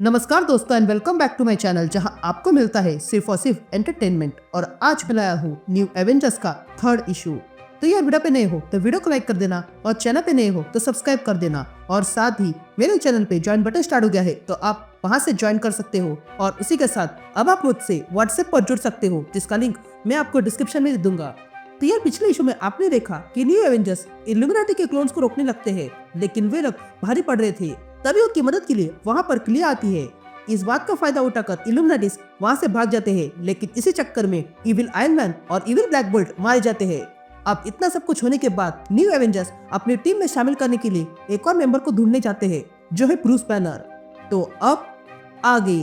नमस्कार दोस्तों and welcome back to my channel जहां आपको मिलता है सिर्फ और सिर्फ एंटरटेनमेंट। और आज मैं लाया हूँ न्यू एवेंजर्स का 3rd इशू। तो यार वीडियो पे नए हो तो वीडियो को लाइक कर देना और चैनल पे नए हो तो सब्सक्राइब कर देना। और साथ ही मेरे चैनल पे ज्वाइन बटन स्टार्ट हो गया है तो आप वहां से ज्वाइन कर सकते हो। और उसी के साथ अब आप मुझसे व्हाट्सएप पर जुड़ सकते हो जिसका लिंक मैं आपको डिस्क्रिप्शन में दे दूंगा। तो यार पिछले इशू में आपने देखा कि न्यू एवेंजर्स इल्यूमिनाटी के क्लोन्स को रोकने लगते हैं, लेकिन वे लोग भारी पड़ रहे थे। तभी उनकी मदद के लिए वहां पर क्लिया आती है। इस बात का फायदा उठाकर इल्यूमिनाटीज वहां से भाग जाते हैं, लेकिन इसी चक्कर में इविल आयरन मैन और इविल ब्लैक बोल्ट मारे जाते हैं। अब इतना सब कुछ होने के बाद न्यू एवेंजर्स अपनी टीम में शामिल करने के लिए एक और मेंबर को ढूंढने जाते हैं जो है ब्रूस बैनर। तो अब आगे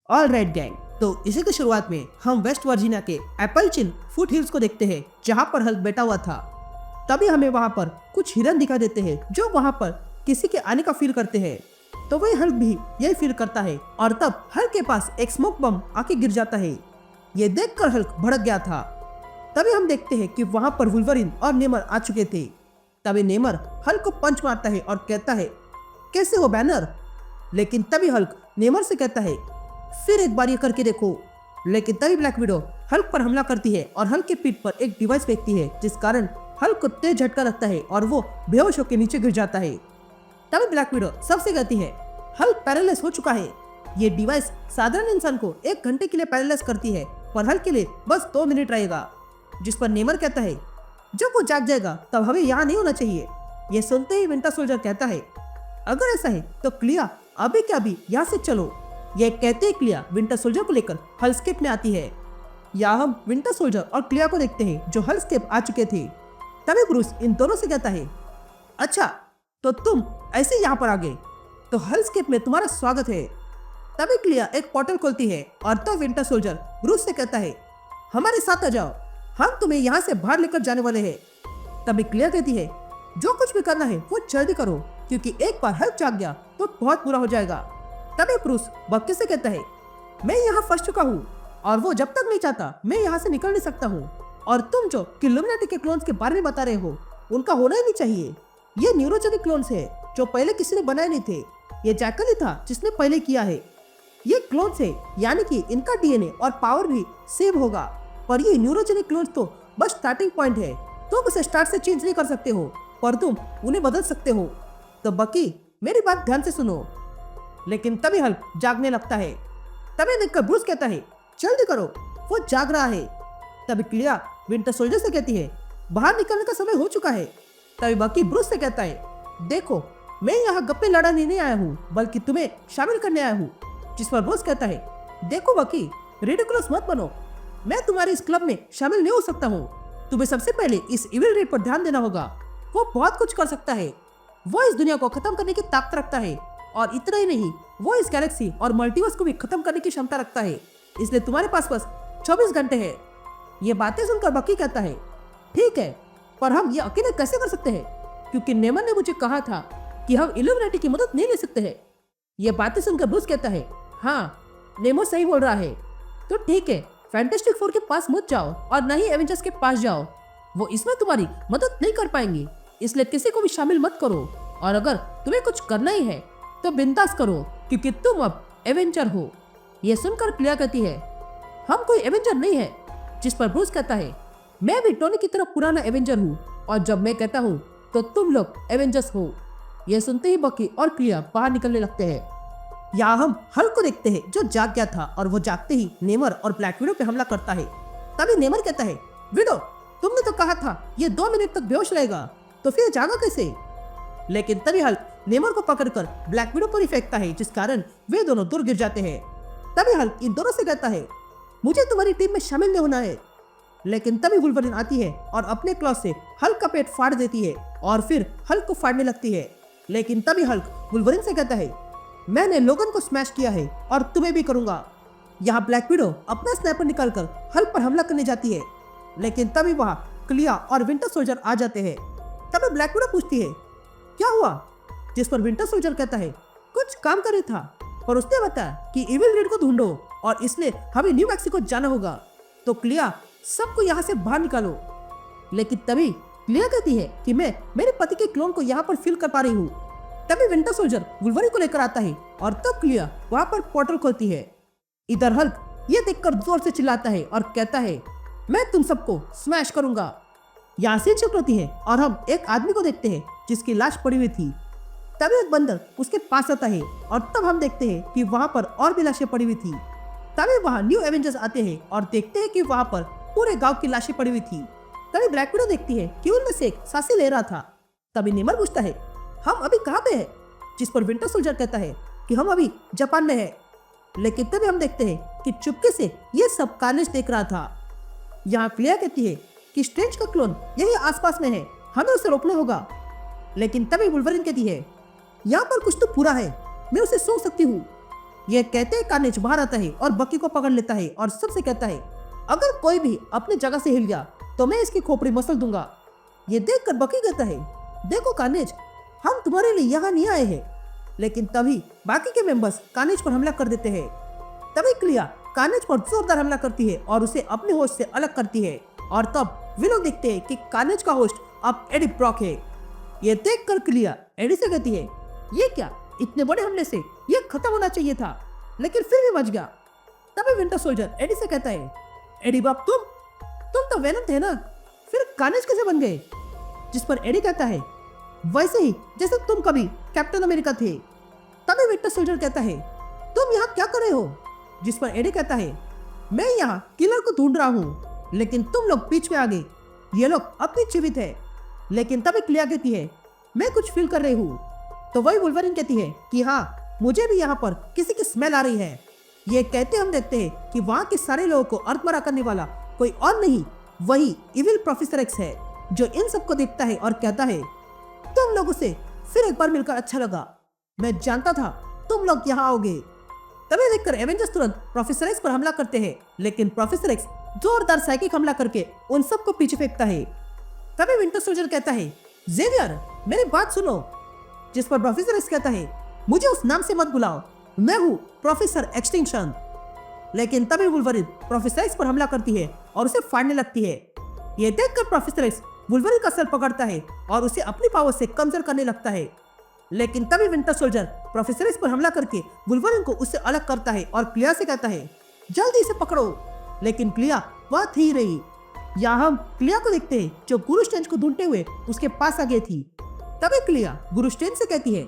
ऑल राइट गैंग, तो इसी की शुरुआत में हम वेस्ट वर्जीनिया के एप्पलचिन फुट हिल्स को देखते हैं जहां पर हल्क बैठा हुआ था। तभी हमें वहां पर कुछ हिरन दिखा देते हैं जो वहां पर किसी के आने का फील करते हैं। तो वही हल्क भी यही फील करता है और तब हल्क के पास एक स्मोक बम आके गिर जाता है। ये देखकर हल्क भड़क गया था। तभी हम देखते हैं कि वहां पर वुल्वरिन और नेमर आ चुके थे। तभी नेमर हल्क को पंच मारता है और कहता है कैसे हो बैनर। लेकिन तभी हल्क नेमर से कहता है फिर एक बार ये करके देखो। लेकिन तभी ब्लैक विडो हल्क पर हमला करती है और हल्क के पीठ पर एक डिवाइस फेंकती है जिस कारण हल्क को तेज झटका लगता है और वो बेहोश होकर नीचे गिर जाता है। तभी ब्लैक विडो सबसे कहती है हल्क पैरालाइज हो चुका है। ये डिवाइस साधारण इंसान को 1 घंटे के लिए पैरालाइज करती है पर हल्क के लिए बस 2 मिनट रहेगा। जिस पर नेमर कहता है जब वो जाग जाएगा तब हमें यहाँ नहीं होना चाहिए। ये सुनते ही विंटर सोल्जर कहता है अगर ऐसा है तो क्लिया अभी क्या अभी यहाँ से चलो। यह कहते ही क्लिया विंटर सोल्जर को लेकर हल्स्केप में आती है। यहाँ हम विंटर सोल्जर और क्लिया को देखते हैं जो हल्स्केप आ चुके थे। तभी ब्रूस इन दोनों से कहता है अच्छा तो तुम ऐसे यहाँ पर आ गए तो हल्स्केप में तुम्हारा स्वागत है। तभी क्लिया एक पोर्टल खोलती है और तो विंटर सोल्जर ब्रूस से कहता है हमारे साथ आ जाओ, हम तुम्हें यहाँ से बाहर लेकर जाने वाले हैं। तभी क्लिया कहती है जो कुछ भी करना है वो जल्दी करो क्योंकि एक बार हल्क जाग गया तो बहुत बुरा हो जाएगा। तभी ब्रूस बक्के से कहता है मैं यहाँ फंस चुका हूँ और वो जब तक नहीं चाहता मैं यहाँ से निकल नहीं सकता हूँ। और तुम जो इल्यूमिनाटी के क्लोन्स के बारे में बता रहे हो उनका होना ही नहीं चाहिए। ये न्यूरोजेनिक क्लोन्स है जो पहले किसी ने बनाए नहीं थे। ये जैकल ही था जिसने पहले किया है। ये क्लोन्स है यानी कि इनका डीएनए और पावर भी सेम होगा। पर ये न्यूरोजेनिक क्लोन्स तो बस स्टार्टिंग पॉइंट है। तुम उसे स्टार्ट से चेंज नहीं कर सकते हो पर तुम उन्हें बदल सकते हो। तो बकी मेरी बात ध्यान से सुनो। लेकिन तभी हल्क जागने लगता है। तभी देखकर ब्रूस कहता है जल्दी करो वो जाग रहा है। तभी क्लिया विंटर सोल्जर से कहती है बाहर निकलने का समय हो चुका है। तभी बकी ब्रूस से कहता है देखो मैं यहाँ गप्पे लड़ाने नहीं आया हूँ बल्कि तुम्हें शामिल करने आया हूँ। जिस पर ब्रूस कहता है देखो बकी रिडिकुलस मत बनो, मैं तुम्हारे इस क्लब में शामिल नहीं हो सकता हूँ। तुम्हें सबसे पहले इस इविल रेड पर ध्यान देना होगा। वो बहुत कुछ कर सकता है। वो इस दुनिया को खत्म करने की ताकत रखता है और इतना ही नहीं वो इस गैलेक्सी और मल्टीवर्स को भी खत्म करने की क्षमता रखता है। इसलिए तुम्हारे पास बस 24 घंटे हैं। ये बातें सुनकर बकी कहता है ठीक है पर हम ये अकेले कैसे कर सकते हैं क्योंकि नेमर ने मुझे कहा था कि हम इल्यूमिनाटी की मदद नहीं ले सकते हैं। ये बातें सुनकर ब्रूस कहता है हाँ नेमो सही बोल रहा है। तो ठीक है फैंटास्टिक फोर के पास मत जाओ और न ही एवेंजर्स के पास जाओ, वो इसमें तुम्हारी मदद नहीं कर पाएंगे। इसलिए किसी को भी शामिल मत करो और अगर तुम्हें कुछ करना ही है तो बिंदास करो क्योंकि तुम अब एवेंजर हो। यह सुनकर क्लिया कहती है हम कोई एवेंजर नहीं है। जिस पर ब्रूस कहता है मैं भी टोनी की तरह पुराना एवेंजर हूँ और जब मैं कहता हूँ तो तुम लोग एवेंजर्स हो। यह सुनते ही बकी और क्लिया बाहर निकलने लगते हैं। यहाँ हम हल्क को देखते हैं जो जाग गया था और वो जागते ही नेमर और ब्लैक विडो पे हमला करता है। तभी नेमर कहता है विडो तुमने तो कहा था ये 2 मिनट तक बेहोश रहेगा तो फिर जागा कैसे। लेकिन तभी हल्क नेमर को पकड़कर ब्लैक विडो पर ही फेंकता है जिस कारण वे दोनों दूर गिर जाते हैं। तभी हल्क इन दोनों से कहता है मुझे तुम्हारी टीम में शामिल नहीं होना है। लेकिन तभी वुल्वरिन आती है और अपने क्लॉ से हल्क का पेट फाड़ देती है और फिर हल्क को फाड़ने लगती है। लेकिन तभी हल्क वुल्वरिन से कहता है मैंने लोगन को स्मैश किया है और तुम्हें भी करूंगा। यहाँ ब्लैक विडो अपना स्नैपर निकालकर हल्क पर हमला करने जाती है। लेकिन तभी वहाँ क्लिया और विंटर सोल्जर आ जाते हैं। तभी ब्लैक विडो पूछती है क्या हुआ, जिस पर विंटर सोल्जर कहता है कुछ काम कर रहा था और उसने बताया कि इविल रीड को ढूंढो और इसलिए हमें न्यू मैक्सिको जाना होगा, तो क्लिया सबको यहाँ से बाहर निकालो। लेकिन तभी क्लिया कहती है कि मैं मेरे पति के क्लोन को यहाँ पर फील कर पा रही हूँ। तभी विंटर सोल्जर वुल्वरीन को लेकर आता है और तब क्लिया वहाँ पर पोर्टल खोलती है। इधर हल्क ये देखकर जोर से चिल्लाता है और कहता है मैं तुम सबको स्मैश करूंगा। यहाँ से चुप रहती है और हम एक आदमी को देखते हैं जिसकी लाश पड़ी हुई थी। तभी एक बंदर उसके पास आता है और तब हम देखते हैं कि वहाँ पर और भी लाशें पड़ी हुई थी। तभी वहाँ न्यू एवेंजर्स आते हैं और देखते हैं कि वहाँ पर पूरे गांव की लाशें पड़ी हुई थी। तभी ब्लैक विडो देखती है कि उनमें से एक सांसें ले रहा था। तभी नेमर पूछता है हम अभी कहाँ पे हैं, जिस पर विंटर सोल्जर कहता है कि हम अभी जापान में हैं। लेकिन तभी हम देखते हैं कि चुपके से ये सब कार्नेज देख रहा था। यहाँ क्लिया कहती है कि स्ट्रेंज का क्लोन यही आसपास में है, हमें उसे रोकना होगा। लेकिन तभी वुल्वरीन कहती है यहाँ पर कुछ तो पूरा है, मैं उसे सूंघ सकती हूँ। यह कहते हैं कार्नेज बाहर आता है और बकी को पकड़ लेता है और सबसे कहता है अगर कोई भी अपनी जगह से हिल गया तो मैं इसकी खोपड़ी मसल दूंगा। ये देखकर बकी कहता है देखो कार्नेज, हम तुम्हारे लिए यहाँ नहीं आए हैं। लेकिन तभी बाकी के मेंबर्स कार्नेज पर हमला कर देते हैं। तभी क्लिया कार्नेज पर जोरदार हमला करती है और उसे अपने होस्ट से अलग करती है और तब वे लोग देखते हैं कि कार्नेज का होस्ट अब एडी ब्रॉक है। ये देखकर क्लिया एडी से कहती है ये क्या, इतने बड़े हमले से ये खत्म होना चाहिए था, लेकिन फिर भी बच गया। तभी विंटर सोल्जर एडी से कहता है एडी बाप तुम तो वेनम थे ना, फिर कार्नेज कैसे बन गए? जिस पर एडी कहता है वैसे ही जैसे तुम कभी कैप्टन अमेरिका थे। तभी विंटर सोल्जर कहता है तुम यहाँ क्या कर रहे हो? जिस पर एडी कहता है मैं यहाँ किलर को ढूंढ रहा हूँ, लेकिन तुम लोग बीच में आ गए, ये लोग अब भी जीवित है। लेकिन तभी क्लिया कहती है मैं कुछ फील कर रही हूँ। तो वही वुल्वरीन कहती है कि हाँ मुझे भी यहाँ पर किसी की स्मेल आ रही है। ये कहते हम देखते हैं कि वहाँ के सारे लोगों को अर्धमरा करने वाला कोई और नहीं, वही इविल प्रोफेसर एक्स है, जो इन सबको देखता है और कहता है तुम लोगों से फिर एक बार मिलकर अच्छा लगा, मैं जानता था तुम लोग यहाँ आओगे। तभी देखकर एवेंजर्स तुरंत प्रोफेसर एक्स पर हमला करते हैं, लेकिन प्रोफेसर एक्स जोरदार साइकिक हमला करके उन सबको पीछे फेंकता है। तभी विंटर सोल्जर कहता है जेवियर मेरी बात सुनो। जिस पर प्रोफेसर एक्स कहता है मुझे उस नाम से मत बुलाओ, मैं हूँ प्रोफेसर एक्सटिंक्शन। लेकिन तभी वुल्वरीन प्रोफेसर एक्स पर हमला करती है और उसे फाड़ने लगती है। ये देखकर प्रोफेसर एक्स वुल्वरीन का सर पकड़ता है और उसे अपनी पावर से कमजोर करने लगता है। लेकिन तभी विंटर सोल्जर प्रोफेसर एक्स पर हमला करके वुल्वरीन को उससे अलग करता है और क्लिया से कहता है जल्दी इसे पकड़ो। लेकिन क्लिया वहां थी रही। यहाँ हम क्लिया को देखते हैं जो गुरु स्ट्रेंज को ढूंढते हुए उसके पास आ गई थी। तभी क्लिया गुरु स्ट्रेंज से कहती है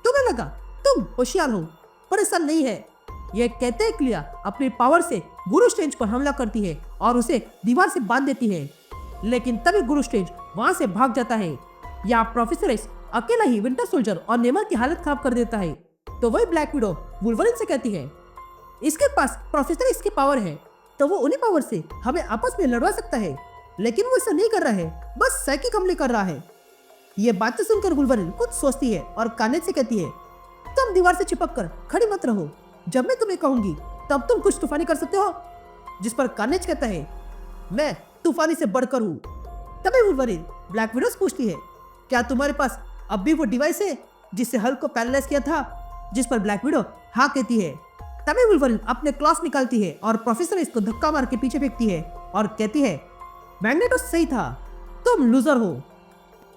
तुम्हें लगा तुम होशियार हो, पर ऐसा नहीं है। यह कहते हैं क्लिया अपनी पावर से गुरु स्ट्रेंज पर हमला करती है और उसे दीवार से बांध देती है। लेकिन तभी गुरु स्ट्रेंज वहां से भाग जाता है। यहाँ प्रोफेसर एक्स अकेला ही विंटर सोल्जर और नेमर की हालत खराब कर देता है। तो वही ब्लैक विडो वुल्वरीन से कहती है इसके पास प्रोफेसर एक्स की पावर है, तो वो उन्हीं पावर से हमें आपस में लड़वा सकता है, लेकिन वो ऐसा नहीं कर रहा है, बस साइकिक हमले कर रहा है। ये बातें सुनकर वुल्वरीन कुछ सोचती है और कार्नेज से कहती है तुम दीवार से चिपक कर खड़ी मत रहो, जब मैं तुम्हें कहूंगी तब तुम कुछ तूफानी कर सकते हो। जिस पर कार्नेज कहता है मैं तूफानी से बढ़कर हूँ। तभी वुल्वरीन ब्लैक विडो से पूछती है क्या तुम्हारे पास अब भी वो डिवाइस है जिससे हल्क को पैरालाइज किया था? जिस पर ब्लैक विडो हाँ कहती है। तभी वुल्वरीन अपने क्लॉस निकालती है और प्रोफेसर इसको धक्का मार के पीछे फेंकती है और कहती है मैग्नेटो सही था, तुम लूजर हो।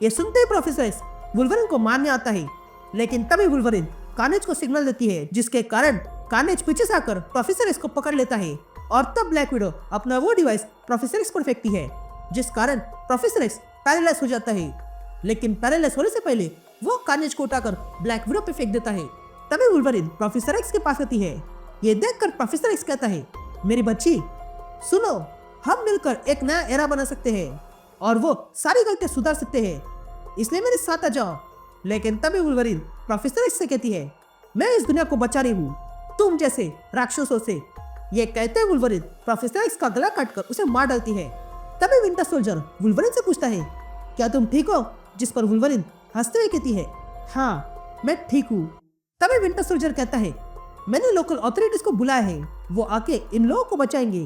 ये सुनते ही प्रोफेसर वुल्वरीन को मारने आता है, लेकिन तभी वुल्वरीन कार्नेज को सिग्नल देती है, जिसके कारण कार्नेज पीछे से आकर प्रोफेसर को पकड़ लेता है और तब ब्लैक विडो अपना वो डिवाइस प्रोफेसर पर फेंकती है, जिस कारण प्रोफेसर पैरालाइज हो जाता है। लेकिन पैरालाइज होने से पहले वो कार्नेज को उठाकर ब्लैक विडो पे फेंक देता है। तभी वुल्वरीन प्रोफेसर एक्स के पास आती है। ये देखकर प्रोफेसर एक्स कहता है मेरी बच्ची सुनो, हम मिलकर एक नया एरा बना सकते हैं और वो सारी गलतियां सुधार सकते हैं, इसलिए मेरे साथ आ जाओ। लेकिन तभी वुल्वरीन प्रोफेसर एक्स से कहती है मैं इस दुनिया को बचा रही हूँ तुम जैसे राक्षसों से। ये कहते हैं वुल्वरीन प्रोफेसर एक्स का गला काटकर उसे मार डालती है। तभी विंटर सोल्जर वुल्वरीन से पूछता है क्या तुम ठीक हो? जिस पर वुल्वरीन हंसते हुए कहती है हाँ मैं ठीक हूँ। तभी विंटर सोल्जर कहता है मैंने लोकल अथॉरिटीज को बुलाया है, वो आके इन लोगों को बचाएंगे।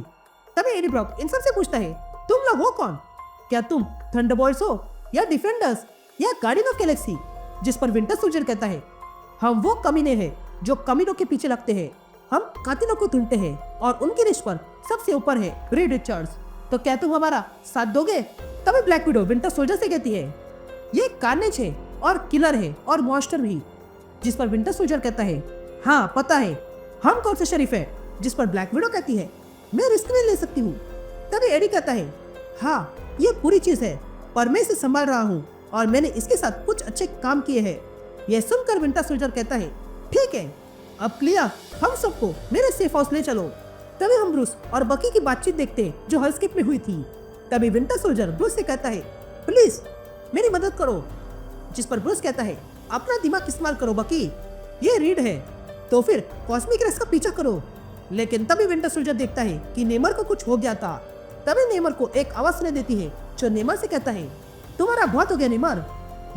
तभी एडी ब्रॉक इन सबसे पूछता है तुम लोग हो कौन? क्या तुम थंडरबोल्ट्स हो? या डिफेंडर्स या गार्डियन ऑफ गैलेक्सी, जिस पर विंटर सोल्जर कहता है हम वो कमीने हैं जो कमीनों के पीछे लगते हैं, हम कातिलों को ढूंढते हैं और उनकी लिस्ट पर सबसे ऊपर है रीड रिचर्ड्स। तो क्या तुम हमारा साथ दोगे? तभी ब्लैक विडो विंटर सोल्जर से कहती है ये कार्नेज है और किलर है और मॉन्स्टर भी, जिस पर विंटर सोल्जर कहता है हाँ पता है हम कौन से शरीफ है, जिस पर ब्लैक विडो कहती है मैं रिस्क नहीं ले सकती हूँ। तभी एडी कहता है हाँ ये पूरी चीज है पर मैं इसे संभाल रहा हूँ और मैंने इसके साथ कुछ अच्छे काम किए हैं। यह सुनकर विंटर सोल्जर कहता है ठीक है अब क्लियर, हम सबको मेरे सेफ हाउस ले चलो। तभी हम ब्रूस और बकी की बातचीत देखते हैं जो हलस्केप में हुई थी। तभी विंटर सोल्जर ब्रूस से कहता है प्लीज मेरी मदद करो, जिस पर ब्रूस कहता है अपना दिमाग इस्तेमाल करो बकी, ये रीड है तो फिर कॉस्मिक रेस का पीछा करो। लेकिन तभी विंटर सोल्जर देखता है कि नेमर को कुछ हो गया था। तभी नेमर को एक आवाज सुनाई देती है जो नेमर से कहता है तुम्हारा बहुत हो गया नेमर।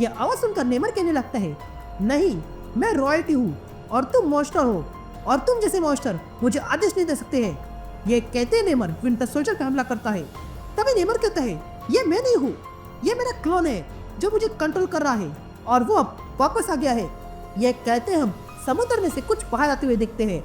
यह आवाज सुनकर नेमर कहने लगता है नहीं मैं रॉयल्टी हूँ और तुम मॉन्स्टर हो और तुम जैसे मॉन्स्टर मुझे आदेश नहीं दे सकते हैं। ये कहते नेमर विंटर सोल्जर पर हमला करता है। तभी नेमर कहता है ये मैं नहीं हूँ, ये मेरा क्लोन है जो मुझे कंट्रोल कर रहा है और वो अब वापस आ गया है। ये कहते हम समुद्र में से कुछ बाहर आते हुए देखते हैं